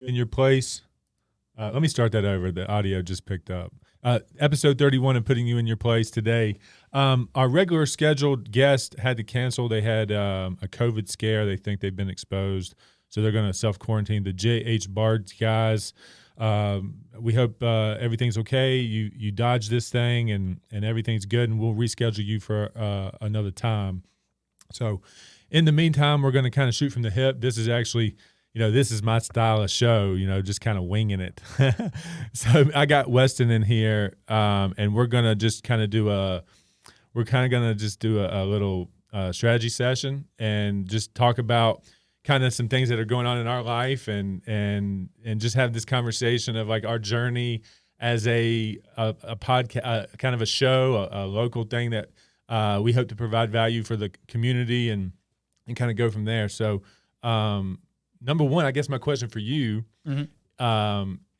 in your place. Let me start that over. The audio just picked up. Episode 31 and putting you in your place today. Our regular scheduled guest had to cancel. They had a COVID scare. They think they've been exposed, so they're going to self-quarantine. The J.H. Bard guys. We hope everything's okay. You dodged this thing and everything's good, and we'll reschedule you for another time. So in the meantime, we're going to kind of shoot from the hip. This is actually – this is my style of show, just kind of winging it. So I got Weston in here, and we're going to just kind of do a little strategy session and just talk about kind of some things that are going on in our life and just have this conversation of like our journey as a podcast, kind of a show, a local thing that we hope to provide value for the community and kind of go from there. So, number one, I guess my question for you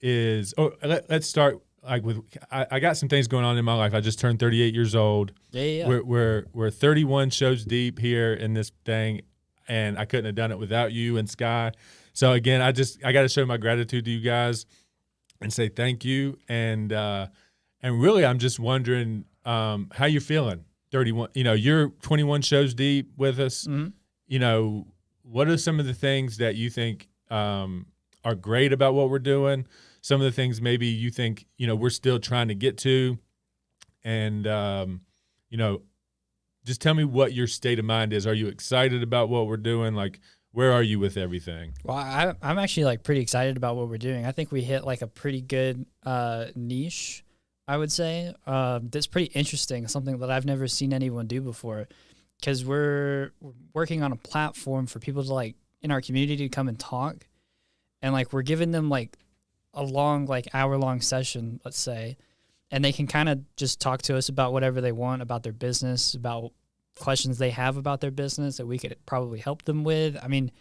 is, let's start with, I got some things going on in my life. I just turned 38 years old. Yeah. We're 31 shows deep here in this thing, and I couldn't have done it without you and Sky. So again, I got to show my gratitude to you guys and say thank you. And really, I'm just wondering how you're feeling. 31, you're 21 shows deep with us. What are some of the things that you think are great about what we're doing? Some of the things maybe you think, we're still trying to get to. And, just tell me what your state of mind is. Are you excited about what we're doing? Like, where are you with everything? Well, I'm actually pretty excited about what we're doing. I think we hit a pretty good niche, I would say. That's pretty interesting, something that I've never seen anyone do before. Because we're working on a platform for people to in our community to come and talk, and we're giving them a long hour-long session, let's say, and they can kind of just talk to us about whatever they want about their business, about questions they have about their business that we could probably help them with. I mean,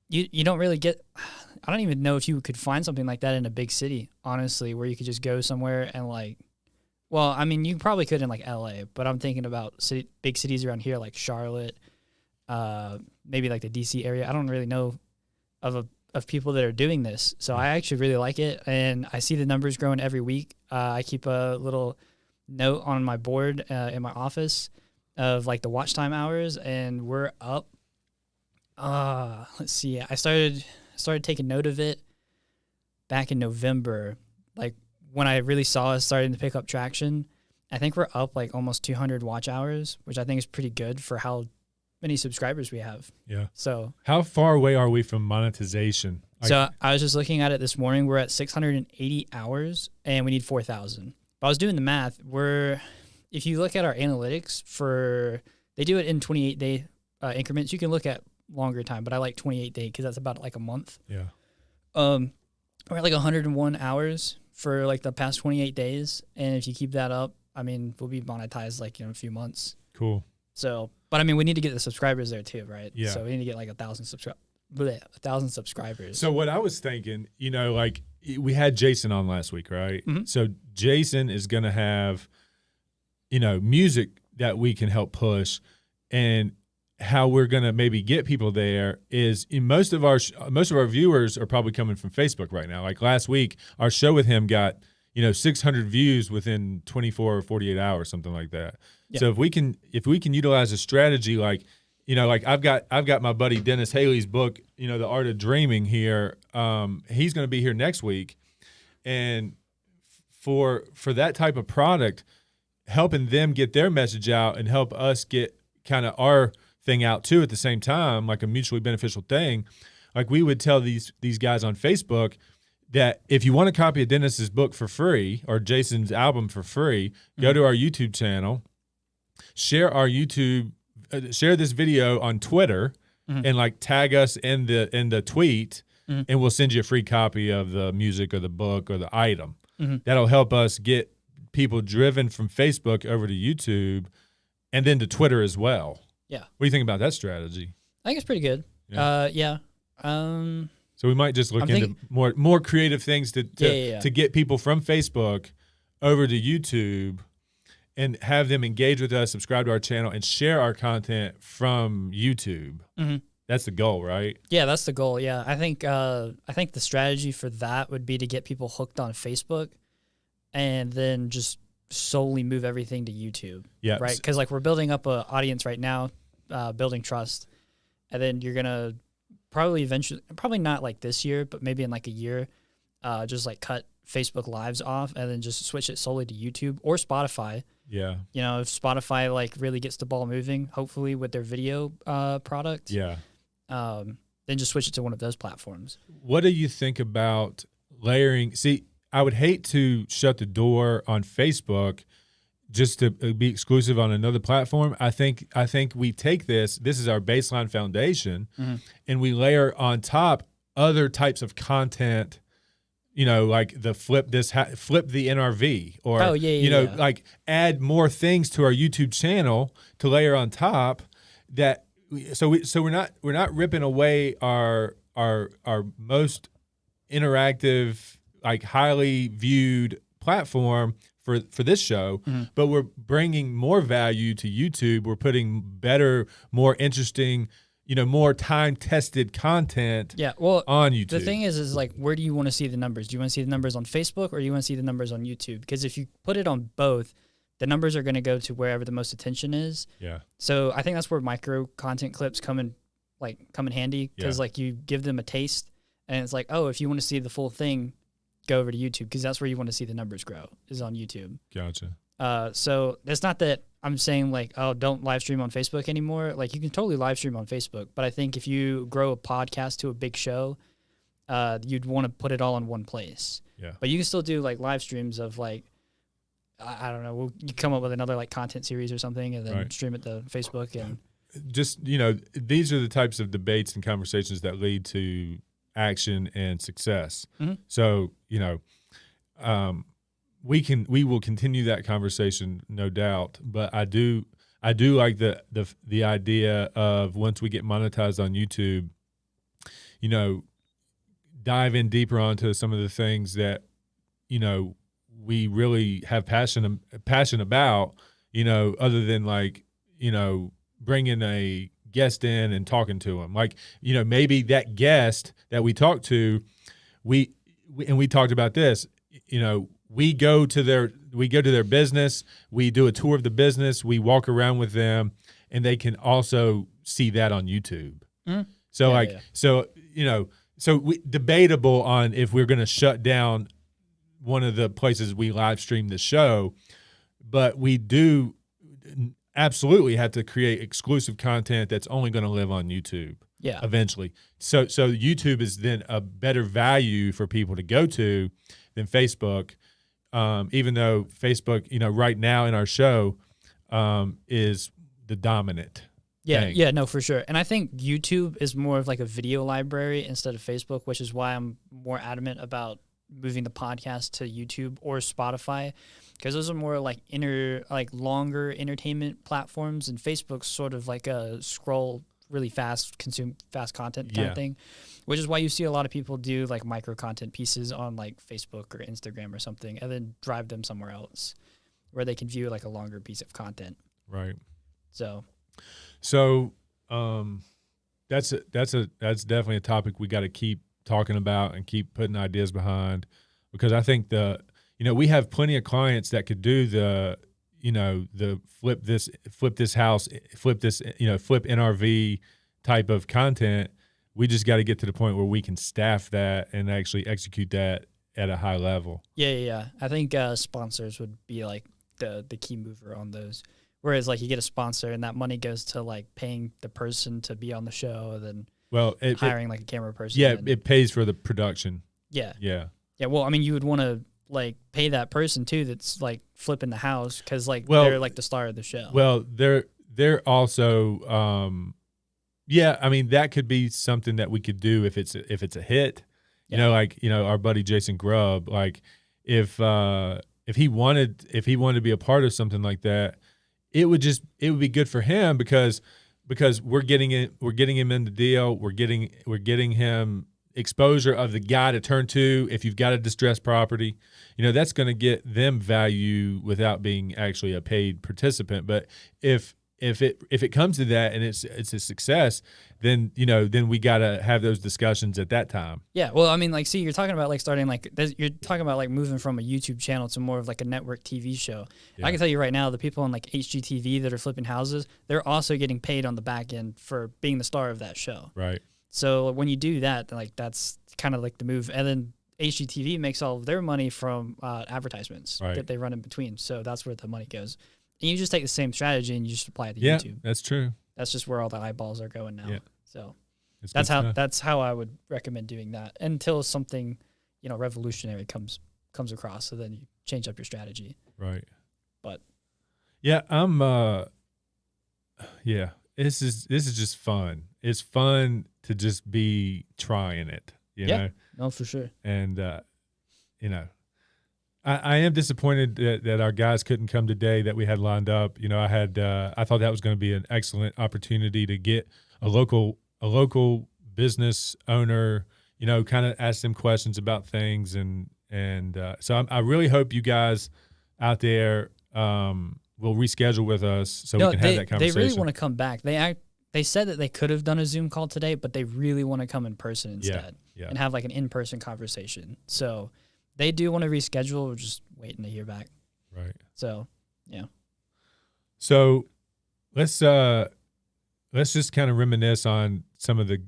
you don't really get. I don't even know if you could find something like that in a big city, honestly, where you could just go somewhere and well, I mean, you probably could in LA, but I'm thinking about big cities around here like Charlotte, maybe the DC area. I don't really know of people that are doing this, so I actually really like it, and I see the numbers growing every week. I keep a little note on my board in my office of the watch time hours, and we're up. Let's see. I started taking note of it back in November, when I really saw us starting to pick up traction. I think we're up almost 200 watch hours, which I think is pretty good for how many subscribers we have. Yeah. So how far away are we from monetization? So I was just looking at it this morning. We're at 680 hours and we need 4,000. But I was doing the math. If you look at our analytics they do it in 28-day increments. You can look at longer time, but I like 28-day because that's about a month. Yeah. We're at 101 hours for the past 28 days, and if you keep that up, I mean, we'll be monetized in a few months. Cool. So, but I mean, we need to get the subscribers there too, right? Yeah. So we need to get 1,000 subscribers. So what I was thinking, we had Jason on last week, right? Mm-hmm. So Jason is going to have, music that we can help push, and how we're going to maybe get people there is most of our viewers are probably coming from Facebook right now. Like last week, our show with him got, 600 views within 24 or 48 hours, something like that. Yeah. So if we can utilize a strategy I've got my buddy Dennis Haley's book, The Art of Dreaming here. He's going to be here next week. And for that type of product, helping them get their message out and help us get kind of our thing out too at the same time, like a mutually beneficial thing. We would tell these guys on Facebook that if you want a copy of Dennis's book for free or Jason's album for free, go to our YouTube channel, share this video on Twitter, and tag us in the tweet, and we'll send you a free copy of the music or the book or the item. That'll help us get people driven from Facebook over to YouTube and then to Twitter as well. Yeah. What do you think about that strategy? I think it's pretty good. Yeah. So we might just look into more creative things to get people from Facebook over to YouTube and have them engage with us, subscribe to our channel, and share our content from YouTube. That's the goal, right? Yeah, that's the goal. Yeah, I think the strategy for that would be to get people hooked on Facebook, and then just solely move everything to YouTube. Yeah. Right, because like we're building up an audience right now, building trust, and then you're gonna probably eventually, probably not like this year, but maybe in like a year, just like cut Facebook Lives off and then just switch it solely to YouTube or Spotify. Yeah. You know, if Spotify like really gets the ball moving, hopefully with their video product. Yeah. Then just switch it to one of those platforms. What do you think about layering? See, I would hate to shut the door on Facebook just to be exclusive on another platform. I think we take this is our baseline foundation, and we layer on top other types of content, you know, like the flip the NRV, or like add more things to our YouTube channel to layer on top that. So we're not ripping away our most interactive, like highly viewed platform for this show, but we're bringing more value to YouTube. We're putting better, more interesting, you know, more time-tested content on YouTube. The thing is like, where do you want to see the numbers? Do you want to see the numbers on Facebook, or do you want to see the numbers on YouTube? Because if you put it on both, the numbers are going to go to wherever the most attention is. Yeah. So I think that's where micro content clips come in handy, because like you give them a taste, and it's like, oh, if you want to see the full thing, go over to YouTube, because that's where you want to see the numbers grow, is on YouTube. Gotcha. So it's not that I'm saying like, oh, don't live stream on Facebook anymore. Like you can totally live stream on Facebook, but I think if you grow a podcast to a big show, you'd want to put it all in one place. Yeah. But you can still do like live streams of like, I don't know, you come up with another like content series or something, and then stream it to Facebook. And just, you know, these are the types of debates and conversations that lead to action and success. So, you know, we will continue that conversation, no doubt. But I do like the idea of, once we get monetized on YouTube, you know, dive in deeper onto some of the things that, you know, we really have passion about, you know, other than like, you know, bringing a guest in and talking to them. Like, you know, maybe that guest that we talked to, we talked about this, you know, we go to their business, we do a tour of the business, we walk around with them, and they can also see that on YouTube. So so, you know, debatable on if we're going to shut down one of the places we live stream the show, but we do absolutely have to create exclusive content that's only going to live on YouTube. Yeah. Eventually. So YouTube is then a better value for people to go to than Facebook. Even though Facebook, you know, right now in our show, is the dominant. thing. Yeah, no, for sure. And I think YouTube is more of like a video library instead of Facebook, which is why I'm more adamant about moving the podcast to YouTube or Spotify, because those are more like longer entertainment platforms, and Facebook's sort of like a scroll really fast, consume fast content kind of thing, which is why you see a lot of people do like micro content pieces on like Facebook or Instagram or something, and then drive them somewhere else where they can view like a longer piece of content. Right. So that's definitely a topic we got to keep talking about and keep putting ideas behind, because I think we have plenty of clients that could do the flip this house, flip NRV type of content. We just got to get to the point where we can staff that and actually execute that at a high level. Yeah. I think sponsors would be like the key mover on those. Whereas like you get a sponsor and that money goes to like paying the person to be on the show, and then hiring like a camera person. Yeah, it pays for the production. Yeah. Yeah. Yeah. Well, I mean, you would want to like pay that person too that's like flipping the house, because they're like the star of the show. Well, they're also I mean, that could be something that we could do if it's a hit. Our buddy Jason Grubb, like if he wanted to be a part of something like that, it would be good for him because we're getting him in the deal. We're getting him exposure of the guy to turn to. If you've got a distressed property, that's going to get them value without being actually a paid participant. But if if it comes to that and it's a success, then then we got to have those discussions at that time. Yeah, well, I mean, like, see, you're talking about like starting like you're talking about like moving from a YouTube channel to more of like a network TV show. Yeah. I can tell you right now, the people on like HGTV that are flipping houses, they're also getting paid on the back end for being the star of that show. Right. So when you do that, like that's kind of like the move, and then HGTV makes all of their money from advertisements that they run in between. So that's where the money goes. And you just take the same strategy and you just apply it to YouTube. That's true. That's just where all the eyeballs are going now. Yeah. So it's that's how I would recommend doing that until something, revolutionary comes across. So then you change up your strategy. Right. But yeah, this is just fun. It's fun to just be trying it, you know? No, for sure. And I am disappointed that our guys couldn't come today that we had lined up. I thought that was going to be an excellent opportunity to get a local business owner, kind of ask them questions about things. So I really hope you guys out there will reschedule with us so we can have that conversation. They really want to come back. They said that they could have done a Zoom call today, but they really want to come in person instead and have like an in-person conversation. So they do want to reschedule. We're just waiting to hear back. Right. So, yeah. So let's just kind of reminisce on some of the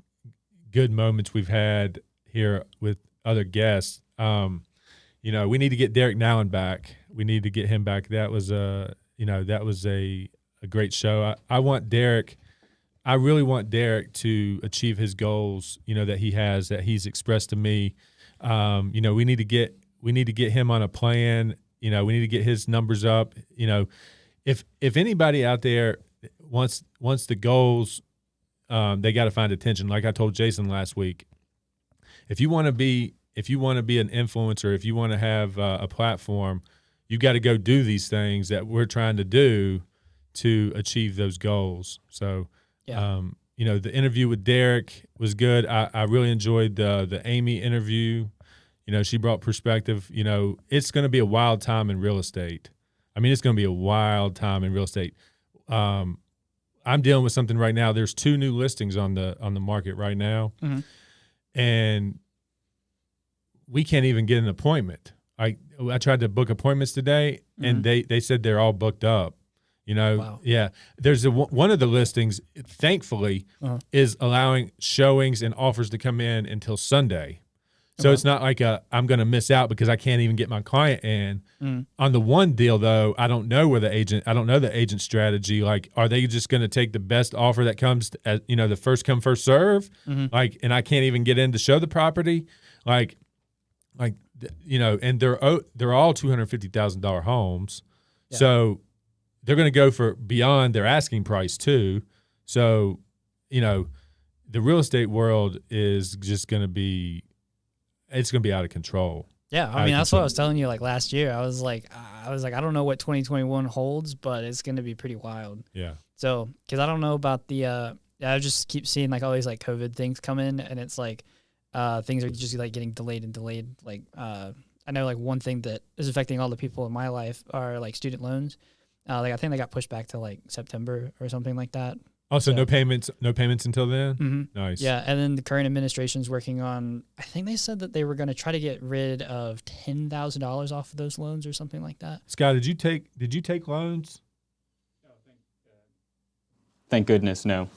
good moments we've had here with other guests. We need to get Derek Nowin back. We need to get him back. That was a great show. I really want Derek to achieve his goals, that he's expressed to me. We need to get him on a plan. We need to get his numbers up. If anybody out there wants the goals, they got to find attention. Like I told Jason last week, if you want to be an influencer, if you want to have a platform, you got to go do these things that we're trying to do to achieve those goals. So, the interview with Derek was good. I really enjoyed the Amy interview. She brought perspective. It's going to be a wild time in real estate. I mean, it's going to be a wild time in real estate. I'm dealing with something right now. There's 2 new listings on the market right now, and we can't even get an appointment. I tried to book appointments today, and they said they're all booked up. Wow. Yeah. There's one of the listings, thankfully, is allowing showings and offers to come in until Sunday. So it's not like I'm going to miss out because I can't even get my client in. On the one deal, though, I don't know the agent strategy. Like, are they just going to take the best offer that comes, the first come, first serve? And I can't even get in to show the property. And they're all $250,000 homes. Yeah. So they're going to go for beyond their asking price too. So, the real estate world is just going to be, it's going to be out of control. Yeah. I mean, that's what I was telling you like last year. I was like, I don't know what 2021 holds, but it's going to be pretty wild. Yeah. So, cause I don't know about I just keep seeing like all these like COVID things come in, and it's like, things are just like getting delayed and delayed. Like, I know like one thing that is affecting all the people in my life are like student loans. I think they got pushed back to like September or something like that. Oh, so no payments until then? Mm-hmm. Nice. Yeah, and then the current administration's working on, I think they said that they were going to try to get rid of $10,000 off of those loans or something like that. Scott, did you take loans? No, thank goodness, no.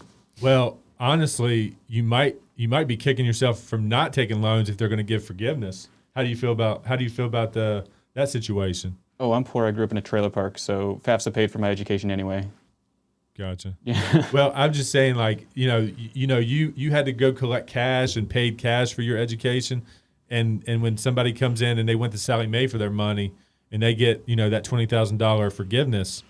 Well, honestly, you might be kicking yourself from not taking loans if they're going to give forgiveness. How do you feel about that situation? Oh, I'm poor. I grew up in a trailer park, so FAFSA paid for my education anyway. Gotcha. Yeah. Well, I'm just saying, like, you had to go collect cash and paid cash for your education, and when somebody comes in and they went to Sallie Mae for their money and they get that $20,000 forgiveness,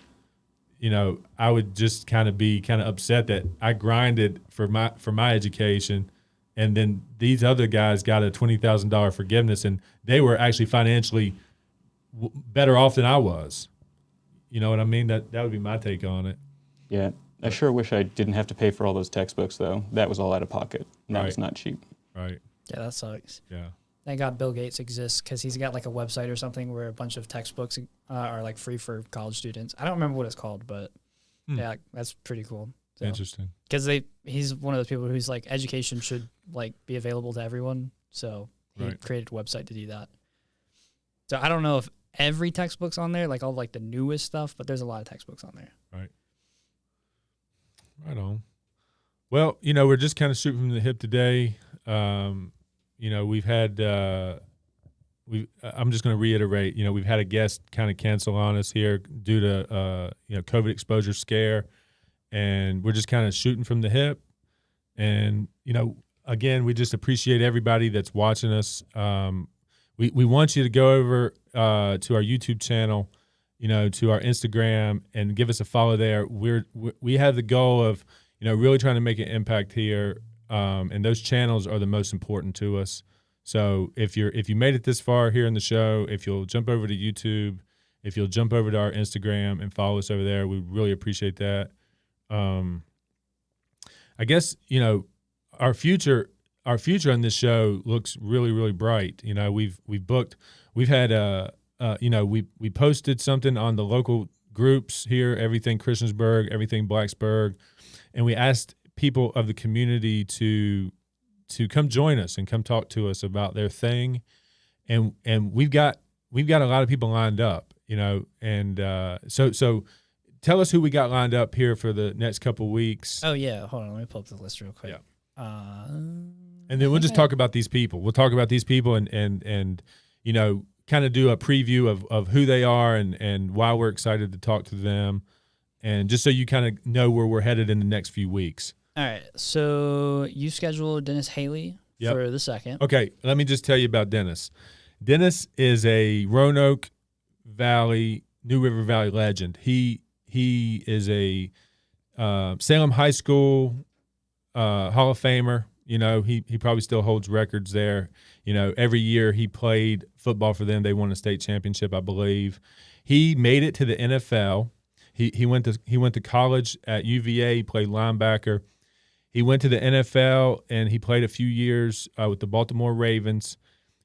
I would just kind of be upset that I grinded for my education, and then these other guys got a $20,000 forgiveness, and they were actually financially better off than I was. You know what I mean? That would be my take on it. Yeah. I sure wish I didn't have to pay for all those textbooks, though. That was all out of pocket. And that was not cheap. Right. Yeah, that sucks. Yeah. Thank God Bill Gates exists, because he's got like a website or something where a bunch of textbooks are like free for college students. I don't remember what it's called, but Yeah, that's pretty cool. So, Interesting. because he's one of those people who's like education should like be available to everyone. So he created a website to do that. So I don't know if every textbook's on there, like all like the newest stuff, but there's a lot of textbooks on there. Right. Right on. Well, you know, we're just kind of shooting from the hip today. You know, we've had I'm just going to reiterate, you know, we've had a guest kind of cancel on us here due to you know, COVID exposure scare, and we're just kind of shooting from the hip. And, you know, again, we just appreciate everybody that's watching us. We want you to go over to our YouTube channel, you know, to our Instagram, and give us a follow there. We have the goal of, you know, really trying to make an impact here, and those channels are the most important to us. So if you made it this far here in the show, if you'll jump over to YouTube, if you'll jump over to our Instagram and follow us over there, we really appreciate that. I guess, you know, our future on this show looks really, really bright. You know, we've had you know, we posted something on the local groups here, Everything Christiansburg, Everything Blacksburg, and we asked people of the community to come join us and come talk to us about their thing, and we've got a lot of people lined up, you know, and so tell us who we got lined up here for the next couple weeks. Oh yeah, hold on, let me pull up the list real quick. Yeah. And then we'll just talk about these people. We'll talk about these people and you know, kind of do a preview of who they are and why we're excited to talk to them, and just so you kind of know where we're headed in the next few weeks. All right, so you scheduled Dennis Haley for the 2nd. Okay, let me just tell you about Dennis. Dennis is a Roanoke Valley, New River Valley legend. He is a Salem High School Hall of Famer. You know, he probably still holds records there. You know, every year he played football for them. They won a state championship, I believe. He made it to the NFL. He went to college at UVA. He played linebacker. He went to the NFL, and he played a few years with the Baltimore Ravens.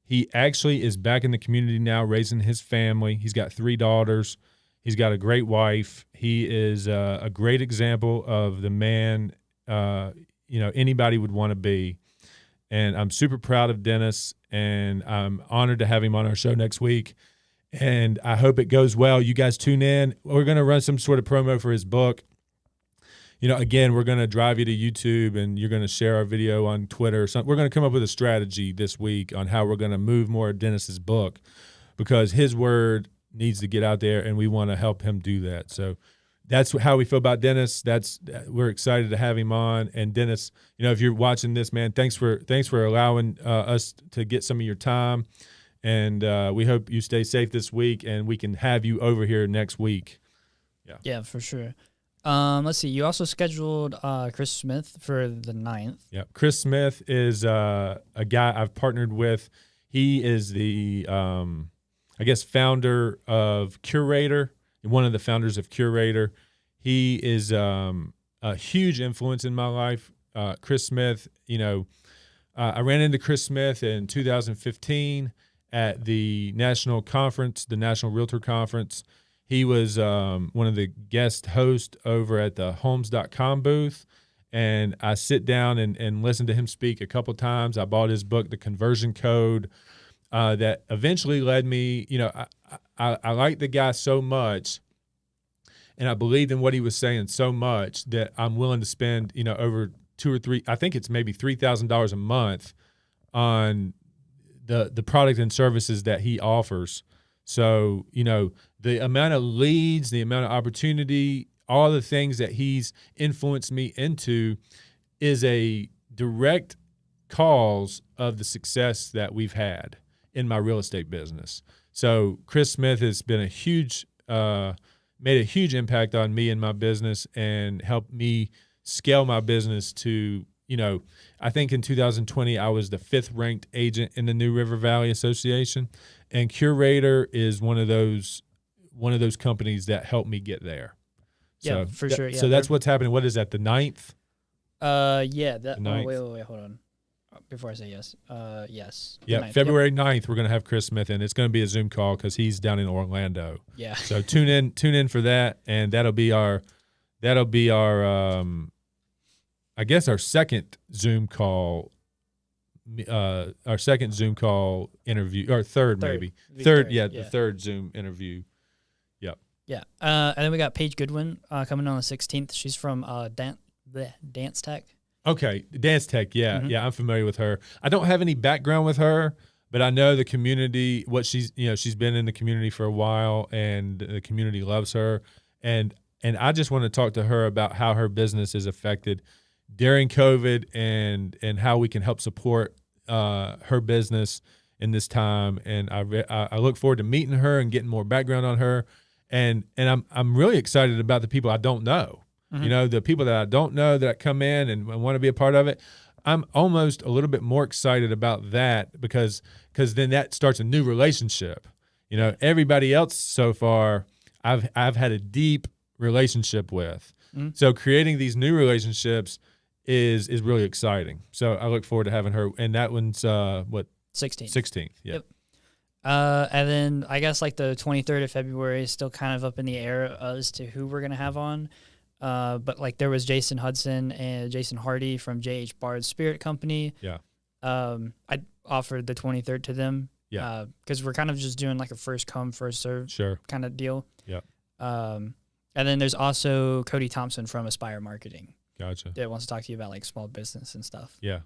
He actually is back in the community now, raising his family. He's got 3 daughters. He's got a great wife. He is a great example of the man you know, anybody would want to be. And I'm super proud of Dennis, and I'm honored to have him on our show next week. And I hope it goes well. You guys tune in. We're going to run some sort of promo for his book. You know, again, we're going to drive you to YouTube, and you're going to share our video on Twitter or something. We're going to come up with a strategy this week on how we're going to move more of Dennis's book, because his word needs to get out there, and we want to help him do that. So that's how we feel about Dennis. We're excited to have him on. And Dennis, you know, if you're watching this, man, thanks for allowing us to get some of your time. And we hope you stay safe this week, and we can have you over here next week. Yeah, for sure. Let's see. You also scheduled Chris Smith for the 9th. Yeah, Chris Smith is a guy I've partnered with. He is the, I guess, founder of Curator, one of the founders of Curator. He is a huge influence in my life. Chris Smith, you know, I ran into Chris Smith in 2015 at the national conference, the National Realtor Conference. He was one of the guest hosts over at the Homes.com booth, and I sit down and listen to him speak a couple times. I bought his book, The Conversion Code, that eventually led me, you know, I liked the guy so much, and I believed in what he was saying so much that I'm willing to spend, you know, over $2 or $3, I think it's maybe $3,000 a month on the product and services that he offers. So, you know, the amount of leads, the amount of opportunity, all the things that he's influenced me into is a direct cause of the success that we've had in my real estate business. So Chris Smith has been made a huge impact on me and my business, and helped me scale my business to, you know, I think in 2020, I was the 5th ranked agent in the New River Valley Association, and Curator is one of those companies that helped me get there. Yeah, so for sure. Yeah, so that's what's happening. What is that, the 9th? Yeah. The 9th. Wait, hold on. Before I say yes. Yes. Yeah, 9th. February 9th, we're going to have Chris Smith in. It's going to be a Zoom call because he's down in Orlando. Yeah. So tune in for that, and that'll be our that'll be our, I guess our second Zoom call. Our second Zoom call interview, or third maybe. It'd be Third, yeah, yeah. the third Zoom interview. Yep. Yeah. And then we got Paige Goodwin coming on the 16th. She's from Dance Tech. Okay, Dance Tech, yeah, Mhm. yeah, I'm familiar with her. I don't have any background with her, but I know the community. What she's been in the community for a while, and the community loves her. And I just want to talk to her about how her business is affected during COVID, and how we can help support her business in this time. And I look forward to meeting her and getting more background on her. And I'm really excited about the people I don't know. Mhm. The people that I don't know that come in and want to be a part of it. I'm almost a little bit more excited about that because then that starts a new relationship. Everybody else so far I've had a deep relationship with. Mhm. So creating these new relationships is really exciting. So I look forward to having her. And that one's 16th. 16th. Yeah. Yep. And then I guess like the 23rd of February is still kind of up in the air as to who we're going to have on. But like there was Jason Hudson and Jason Hardy from J.H. Bard's Spirit Company. Yeah. I offered the 23rd to them. Yeah. Because we're kind of just doing like a first come, first serve Sure. kind of deal. Yeah. And then there's also Cody Thompson from Aspire Marketing Gotcha. that wants to talk to you about like small business and stuff. Yeah.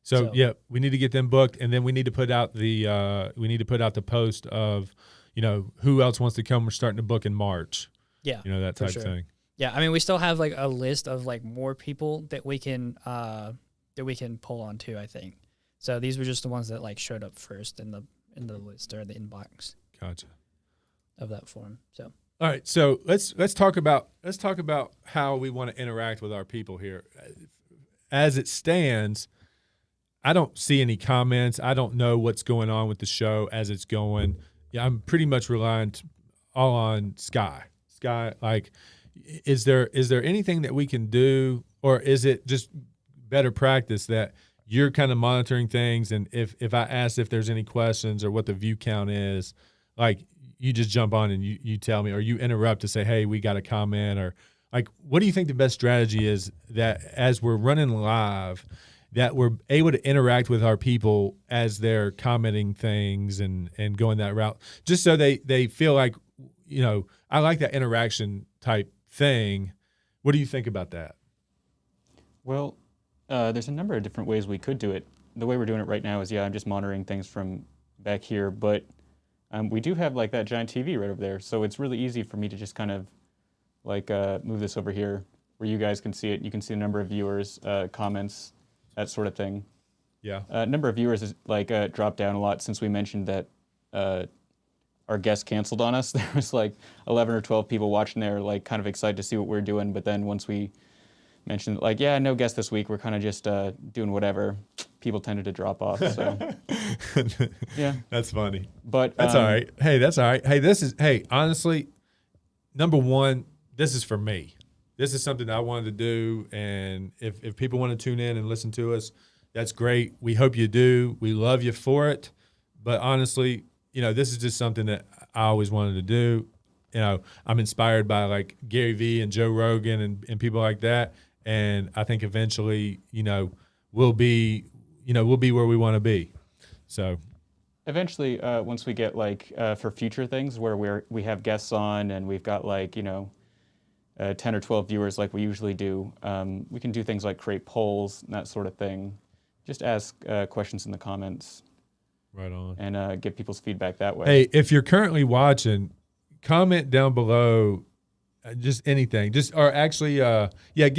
So yeah, we need to get them booked, and then we need to put out the post of, who else wants to come. We're starting to book in March. Yeah. That for type sure. thing. Yeah, I mean, we still have like a list of like more people that we can pull on too, I think. So these were just the ones that like showed up first in the list or the inbox Gotcha. of that form. So All right, so let's talk about how we want to interact with our people here. As it stands, I don't see any comments. I don't know what's going on with the show as it's going. Yeah, I'm pretty much relying all on Sky. Like, is there anything that we can do, or is it just better practice that you're kind of monitoring things, and if I ask if there's any questions or what the view count is, like you just jump on and you tell me, or you interrupt to say, hey, we got a comment, or like, what do you think the best strategy is that as we're running live, that we're able to interact with our people as they're commenting things and going that route, just so they feel like, I like that interaction type thing. What do you think about that? Well, there's a number of different ways we could do it. The way we're doing it right now is, I'm just monitoring things from back here, but we do have like that giant TV right over there, so it's really easy for me to just kind of like move this over here where you guys can see it. You can see the number of viewers, comments, that sort of thing. Yeah. Number of viewers is like dropped down a lot since we mentioned that our guest canceled on us. There was like 11 or 12 people watching there, like kind of excited to see what we're doing, but then once we mentioned like, no guest this week, we're kind of just doing whatever, people tended to drop off. So yeah, That's funny. but That's all right. Hey, that's all right. Hey, honestly, number one, this is for me. This is something I wanted to do, and if people want to tune in and listen to us, that's great. We hope you do. We love you for it. But honestly, this is just something that I always wanted to do. I'm inspired by like Gary Vee and Joe Rogan and people like that. And I think eventually, we'll be where we want to be. So eventually, once we get like for future things where we have guests on and we've got like 10 or 12 viewers like we usually do, we can do things like create polls and that sort of thing. Just ask questions in the comments. Right on. And get people's feedback that way. Hey, if you're currently watching, comment down below. Just anything. Give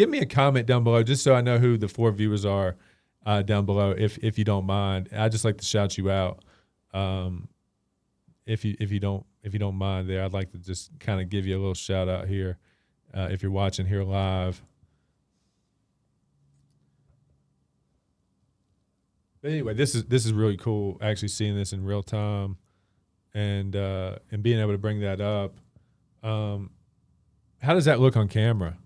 me a comment down below just so I know who the 4 viewers are down below. If you don't mind, I just like to shout you out. If you don't mind, there, I'd like to just kind of give you a little shout out here. If you're watching here live. But anyway, this is really cool. Actually seeing this in real time, and being able to bring that up. How does that look on camera?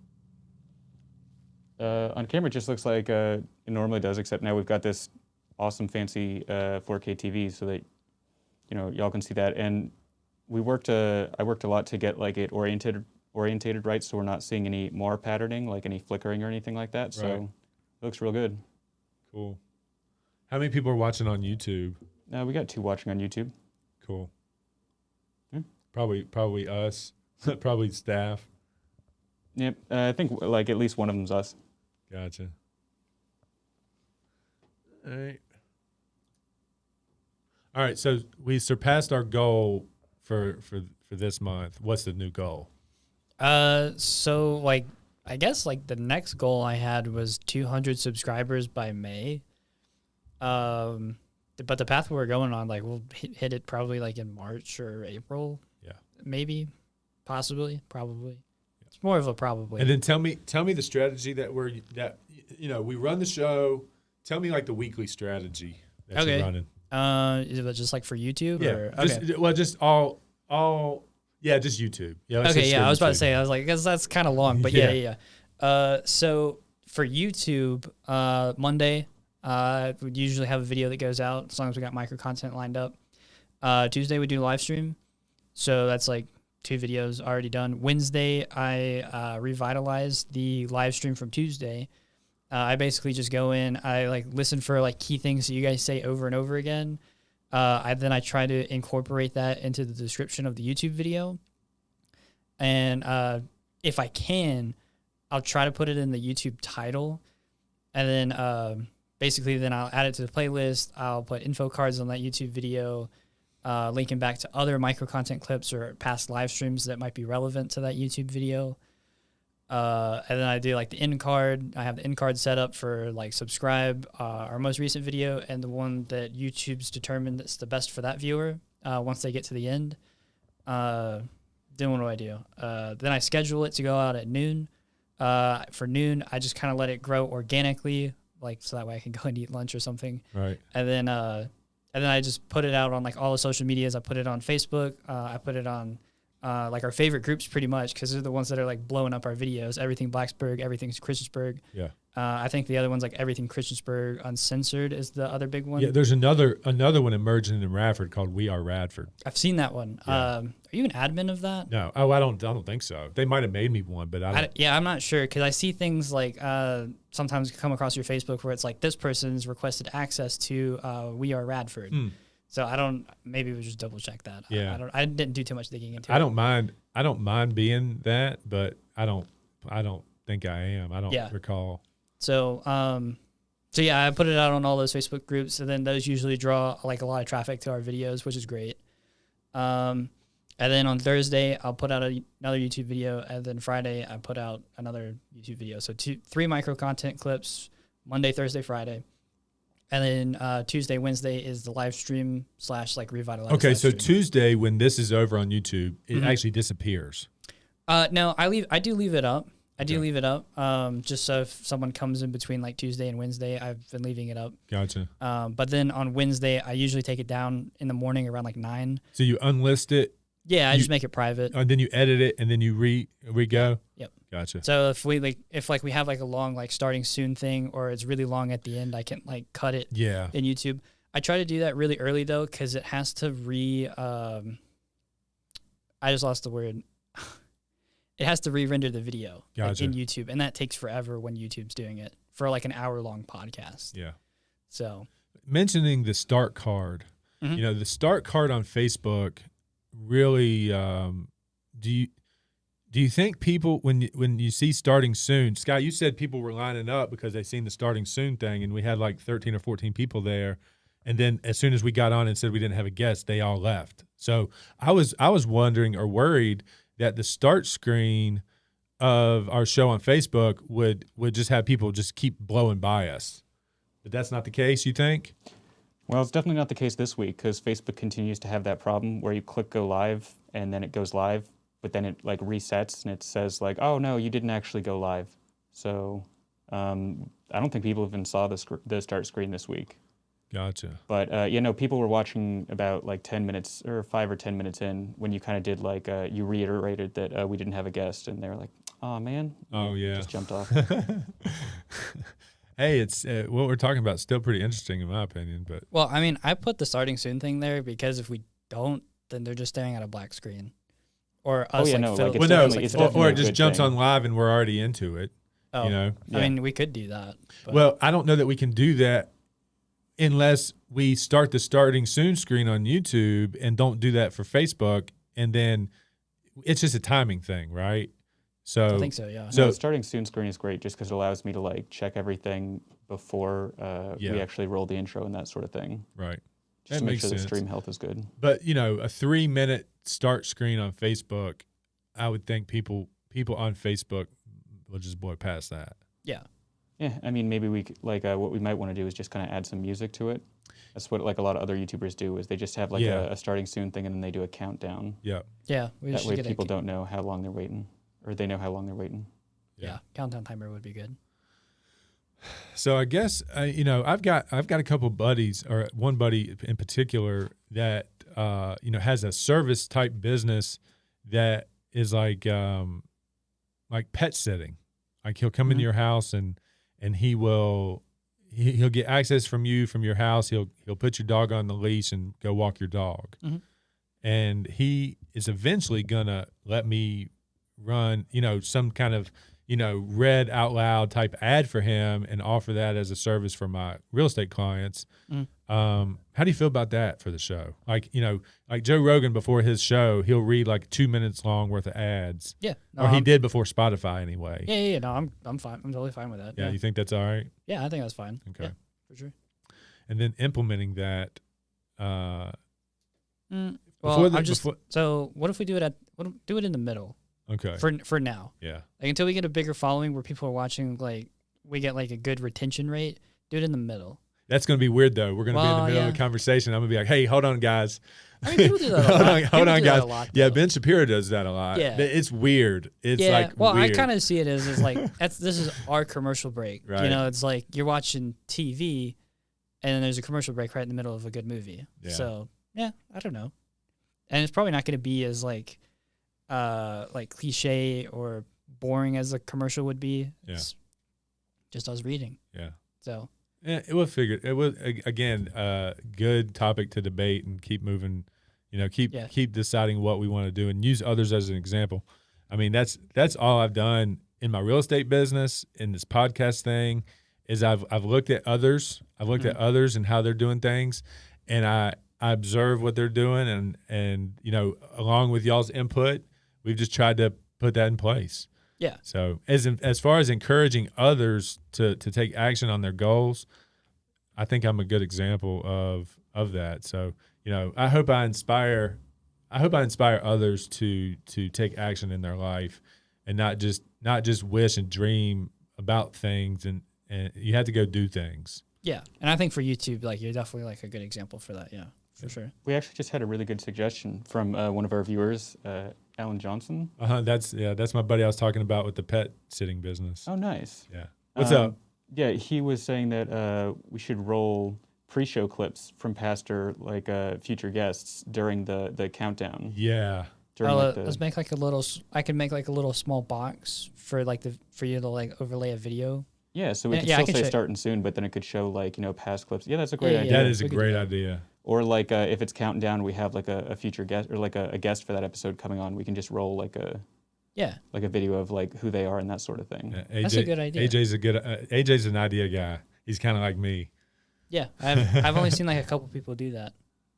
On camera, it just looks like it normally does, except now we've got this awesome, fancy 4K TV, so that y'all can see that. And I worked a lot to get like it oriented orientated right, so we're not seeing any more patterning, like any flickering or anything like that. So Right. it looks real good. Cool. How many people are watching on YouTube? We got 2 watching on YouTube. Cool. Hmm. Probably us. Probably staff. Yep. I think like at least one of them's us. Gotcha. All right. All right. So we surpassed our goal for this month. What's the new goal? So like I guess like the next goal I had was 200 subscribers by May. But the path we're going on, like we'll hit it probably like in March or April. Yeah. Maybe, possibly, probably. It's more of a probably. And then tell me the strategy that we run the show. Tell me like the weekly strategy that you're running. Is it just like for YouTube? Yeah. Or? Okay. Just all. Yeah, just YouTube. Yeah. Okay. Yeah, I was about to say. I was like, because that's kind of long, but yeah. So for YouTube, Monday, we usually have a video that goes out as long as we got micro content lined up. Tuesday we do live stream, so that's like 2 videos already done. Wednesday I revitalized the live stream from Tuesday. I basically just go in, I like listen for like key things that you guys say over and over again. Then I try to incorporate that into the description of the YouTube video. And if I can, I'll try to put it in the YouTube title. And then basically then I'll add it to the playlist. I'll put info cards on that YouTube video, linking back to other micro content clips or past live streams that might be relevant to that YouTube video. And then I do like the end card. I have the end card set up for like subscribe, our most recent video, and the one that YouTube's determined that's the best for that viewer once they get to the end. Then what do? Then I schedule it to go out at noon. For noon, I just kind of let it grow organically, like so that way I can go and eat lunch or something. Right. And then I just put it out on like all the social medias. I put it on Facebook. I put it on like our favorite groups pretty much because they're the ones that are like blowing up our videos. Everything Blacksburg, everything Christiansburg. Yeah. I think the other one's like everything Christiansburg Uncensored is the other big one. Yeah, there's another one emerging in Radford called We Are Radford. I've seen that one. Yeah. Are you an admin of that? No. Oh, I don't think so. They might have made me one, but I don't. I'm not sure because I see things like sometimes come across your Facebook where it's like this person's requested access to We Are Radford. So I don't. Maybe we just double check that. Yeah. I didn't do too much digging into it. I don't mind being that, but I don't think I am. I don't recall. So yeah, I put it out on all those Facebook groups, and then those usually draw like a lot of traffic to our videos, which is great. And then on Thursday, I'll put out another YouTube video, and then Friday I put out another YouTube video. So 3 micro content clips, Monday, Thursday, Friday. And then Tuesday, Wednesday is the live stream / like revitalize. Okay, so Tuesday when this is over on YouTube, it actually disappears. No, I do leave it up. I do leave it up, just so if someone comes in between like Tuesday and Wednesday, I've been leaving it up. Gotcha. But then on Wednesday, I usually take it down in the morning around like 9. So you unlist it. Yeah, I just make it private. And then you edit it, and then you re-go. Yep. Gotcha. So if we have like a long like starting soon thing, or it's really long at the end, I can like cut it. Yeah. In YouTube, I try to do that really early though, because it has to I just lost the word. It has to re-render the video like, in YouTube, and that takes forever when YouTube's doing it for like an hour-long podcast. Yeah. So mentioning the start card, the start card on Facebook really. Do you think people when you see starting soon, Scott? You said people were lining up because they seen the starting soon thing, and we had like 13 or 14 people there, and then as soon as we got on and said we didn't have a guest, they all left. So I was wondering or worried that the start screen of our show on Facebook would just have people just keep blowing by us. But that's not the case, you think? Well, it's definitely not the case this week because Facebook continues to have that problem where you click go live and then it goes live, but then it like resets and it says like, oh no, you didn't actually go live. So I don't think people even saw the start screen this week. Gotcha. But, people were watching about like 10 minutes or 5 or 10 minutes in when you kind of did like, you reiterated that we didn't have a guest and they were like, oh man. Oh yeah. Just jumped off. Hey, it's what we're talking about is still pretty interesting in my opinion. But well, I mean, I put the starting soon thing there because if we don't, then they're just staring at a black screen. or Oh, us yeah, like no, fill, like, it's Well, fill no, us, like, it's fill- or it a just good jumps thing. on live and we're already into it. Oh, You know. I mean, we could do that. But Well, I don't know that we can do that unless we start the starting soon screen on YouTube and don't do that for Facebook, and then it's just a timing thing, right? So I think so. Yeah. So- No, starting soon screen is great just because it allows me to like check everything before Yeah. we actually roll the intro and that sort of thing. right. Just That to make makes sure the sense. stream health is good. But a 3-minute start screen on Facebook, I would think people on Facebook will just blow past that. Yeah. Yeah, I mean, maybe we could, like what we might want to do is just kind of add some music to it. That's what like a lot of other YouTubers do is they just have like Yeah. a starting soon thing and then they do a countdown. Yeah. Yeah. We That should way get people don't know how long they're waiting, or they know how long they're waiting. Yeah. Countdown timer would be good. So I guess I've got a couple buddies, or one buddy in particular that has a service type business that is like pet sitting. Like he'll come into your house and he'll get access from your house. He'll put your dog on the leash and go walk your dog. Mhm. And he is eventually gonna let me run some kind of read out loud type ad for him and offer that as a service for my real estate clients. How do you feel about that for the show? Like Joe Rogan before his show, he'll read like 2 minutes long worth of ads. Yeah. No, Or he I'm- did before Spotify anyway. Yeah. No, I'm fine. I'm totally fine with that. Yeah, you think that's all right? Yeah, I think that's fine. Okay. Yeah, for sure. And then implementing that. Well, Before the- I'm just before- so. What if we do it in the middle Okay. for now? Yeah. Like until we get a bigger following where people are watching, like we get like a good retention rate. Do it in the middle. That's going to be weird though. We're going to be in the Well, middle of yeah. a conversation. I'm going to be like, "Hey, hold on, guys." I mean, people do that a hold lot. on, People hold on, do that guys. a lot, Yeah, though. Ben Shapiro does that a lot. Yeah. It's weird. It's Yeah. like Well, weird. I kind of see it as like this is our commercial break. Right. It's like you're watching TV, and then there's a commercial break right in the middle of a good movie. Yeah. So yeah, I don't know, and it's probably not going to be as like cliche or boring as a commercial would be. Yeah. It's just us reading. Yeah. So Yeah, it was figured. It was again good topic to debate and keep moving. Keep deciding what we want to do and use others as an example. I mean, that's all I've done in my real estate business in this podcast thing is I've looked at others. I've looked at others and how they're doing things, and I observe what they're doing, and along with y'all's input, we've just tried to put that in place. yeah, So as far as encouraging others to take action on their goals, I think I'm a good example of that. So I hope I inspire others to take action in their life and not just wish and dream about things, and you have to go do things. yeah. And I think for YouTube, like you're definitely like a good example for that. Yeah, for sure. We actually just had a really good suggestion from one of our viewers, Alan Johnson. That's my buddy I was talking about with the pet sitting business. Oh, nice. Yeah. What's up? Yeah, he was saying that we should roll pre-show clips from future guests during the countdown. Yeah. During Let's make like a little. I can make like a little small box for for you to like overlay a video. Yeah, so we could Yeah, I still can say show- starting soon, but then it could show past clips. Yeah, that's a great Yeah, idea. That is a we could do great that. idea. Or if it's counting down, we have like a future guest or like a guest for that episode coming on. We can just roll like a video of like who they are and that sort of thing. Yeah, That's a good idea. AJ's an idea guy. He's kind of like me. Yeah, I've only seen like a couple people do that.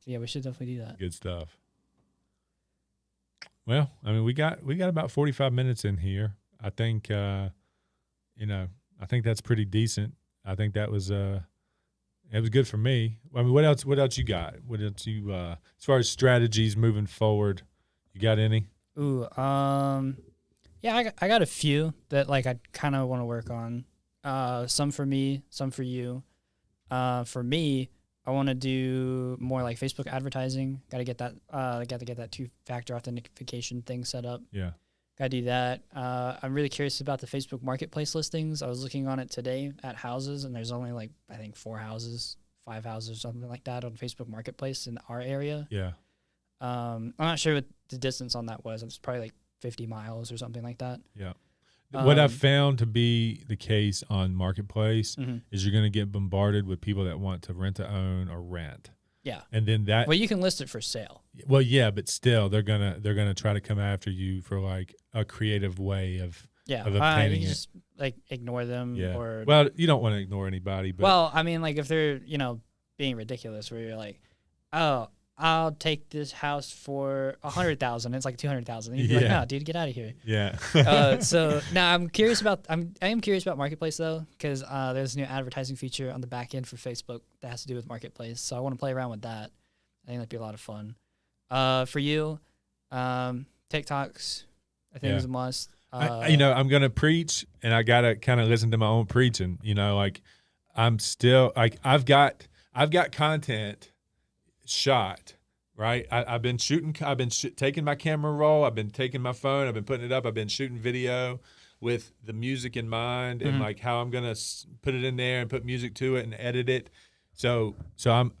So yeah, we should definitely do that. Good stuff. Well, I mean, we got about 45 minutes in here. I think, I think that's pretty decent. I think that was, it was good for me. I mean, what else you got? What else as far as strategies moving forward, you got any? Ooh, yeah, I got a few that like I kind of want to work on. Some for me, some for you. For me, I want to do more like Facebook advertising. Got to get that. Got to get that 2-factor authentication thing set up. Yeah. Got to do that. I'm really curious about the Facebook Marketplace listings. I was looking on it today at houses, and there's only like I think 4 houses, 5 houses, something like that on Facebook Marketplace in our area. Yeah. I'm not sure what the distance on that was. It was probably like 50 miles or something like that. Yeah. What I've found to be the case on Marketplace is you're going to get bombarded with people that want to rent to own or rent. Yeah. And then that, Well, you can list it for sale. Well, yeah, but still, they're gonna try to come after you for like a creative way of Yeah, obtaining you it. just like ignore them Yeah. or Well, you don't want to ignore anybody, but well, I mean, like if they're being ridiculous, where you're like, oh, I'll take this house for 100,000. It's like 200,000. You'd be like, Yeah. no, dude, get out of here. yeah. So now I am curious about Marketplace though, because there's a new advertising feature on the back end for Facebook that has to do with Marketplace. So I want to play around with that. I think that'd be a lot of fun. For you, TikToks, I think is a must. I'm gonna preach, and I gotta kind of listen to my own preaching. Like I'm still like I've got content shot. Right, I've been shooting. I've been taking my camera roll. I've been taking my phone. I've been putting it up. I've been shooting video with the music in mind and like how I'm gonna put it in there and put music to it and edit it. So I'm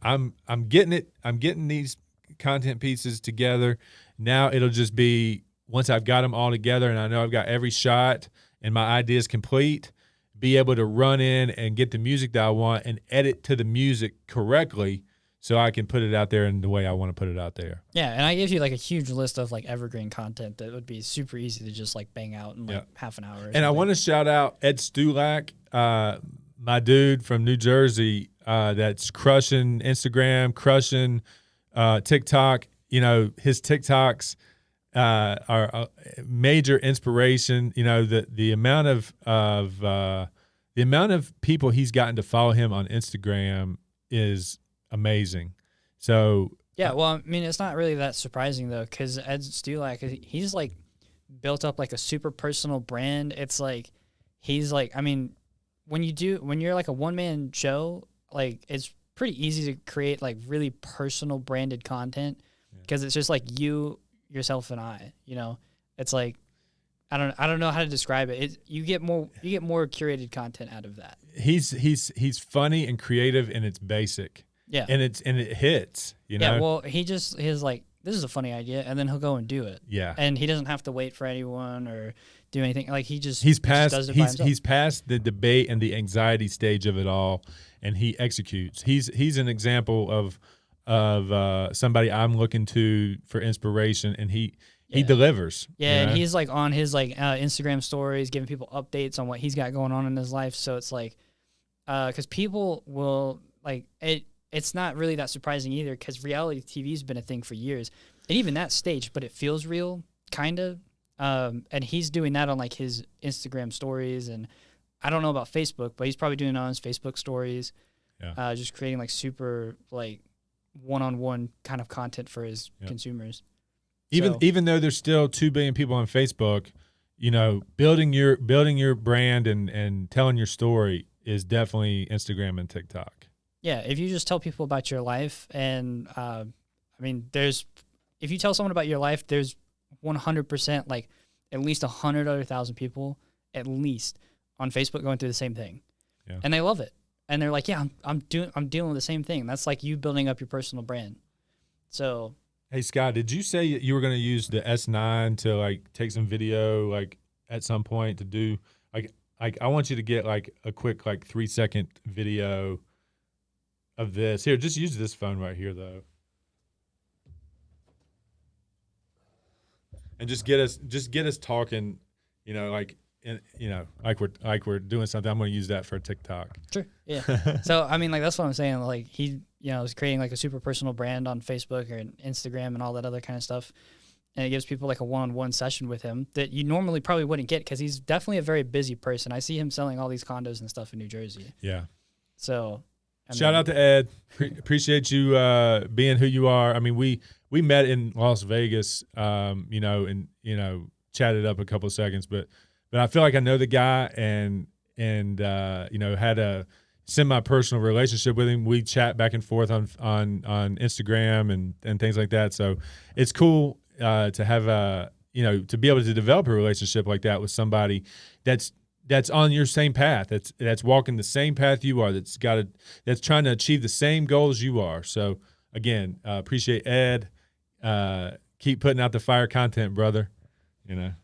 getting it. I'm getting these content pieces together. Now it'll just be once I've got them all together and I know I've got every shot and my idea is complete, be able to run in and get the music that I want and edit to the music correctly so I can put it out there in the way I want to put it out there. Yeah, and I gave you like a huge list of like evergreen content that would be super easy to just like bang out in like half an hour. And I want to shout out Ed Stulak, my dude from New Jersey, that's crushing Instagram, crushing TikTok. His TikToks are a major inspiration. The amount of people he's gotten to follow him on Instagram is amazing. So yeah, well, I mean, it's not really that surprising though, because Ed Stulak, he's like built up like a super personal brand. It's like he's like, I mean, when you're like a one-man show, like it's pretty easy to create like really personal branded content because it's just like you, yourself, and I. It's like I don't know how to describe it. You get more curated content out of that. He's funny and creative, and it's basic. Yeah, and it hits. Yeah, well, his like, this is a funny idea, and then he'll go and do it. Yeah, and he doesn't have to wait for anyone or do anything. Like he's past he just he's past the debate and the anxiety stage of it all, and he executes. He's an example of somebody I'm looking to for inspiration, and he delivers. Yeah, and he's like on his like Instagram stories, giving people updates on what he's got going on in his life. So it's like, because people will like it. It's not really that surprising either because reality TV's been a thing for years. And even that stage, but it feels real, kind of. And he's doing that on like his Instagram stories. And I don't know about Facebook, but he's probably doing it on his Facebook stories. Yeah. Just creating like super like one-on-one kind of content for his consumers. Even though there's still 2 billion people on Facebook, building your brand and telling your story is definitely Instagram and TikTok. Yeah, if you just tell people about your life, and I mean, if you tell someone about your life, there's 100% like at least 100 other thousand people at least on Facebook going through the same thing, and they love it, and they're like, yeah, I'm dealing with the same thing. That's like you building up your personal brand. So, hey Scott, did you say you were going to use the S9 to like take some video like at some point to do like I want you to get like a quick like 3-second video of this. Here, just use this phone right here though. And just get us talking, like we're doing something. I'm going to use that for TikTok. Sure. Yeah. So I mean, like that's what I'm saying. Like he, is creating like a super personal brand on Facebook or Instagram and all that other kind of stuff, and it gives people like a one-on-one session with him that you normally probably wouldn't get because he's definitely a very busy person. I see him selling all these condos and stuff in New Jersey. Yeah. So. Shout out to Ed. Appreciate you being who you are. I mean, we met in Las Vegas, and chatted up a couple of seconds, but I feel like I know the guy and had a semi-personal relationship with him. We chat back and forth on Instagram and things like that. So it's cool to have to be able to develop a relationship like that with somebody that's on your same path, that's walking the same path you are, that's trying to achieve the same goals you are. So again, appreciate Ed. Keep putting out the fire content, brother. But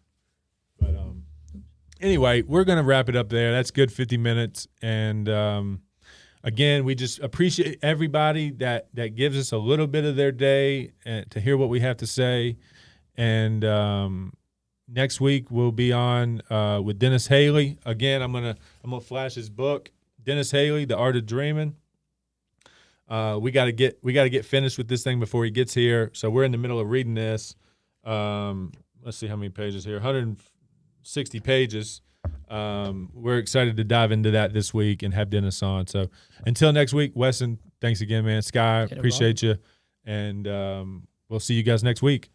anyway, we're gonna wrap it up there. That's good 50 minutes, and again, we just appreciate everybody that gives us a little bit of their day to hear what we have to say. And next week we'll be on with Dennis Haley. Again, I'm gonna flash his book, Dennis Haley, The Art of Dreaming. We gotta get finished with this thing before he gets here. So we're in the middle of reading this. Let's see how many pages here. 160 pages. We're excited to dive into that this week and have Dennis on. So until next week, Weston, thanks again, man. Sky, appreciate you. And we'll see you guys next week.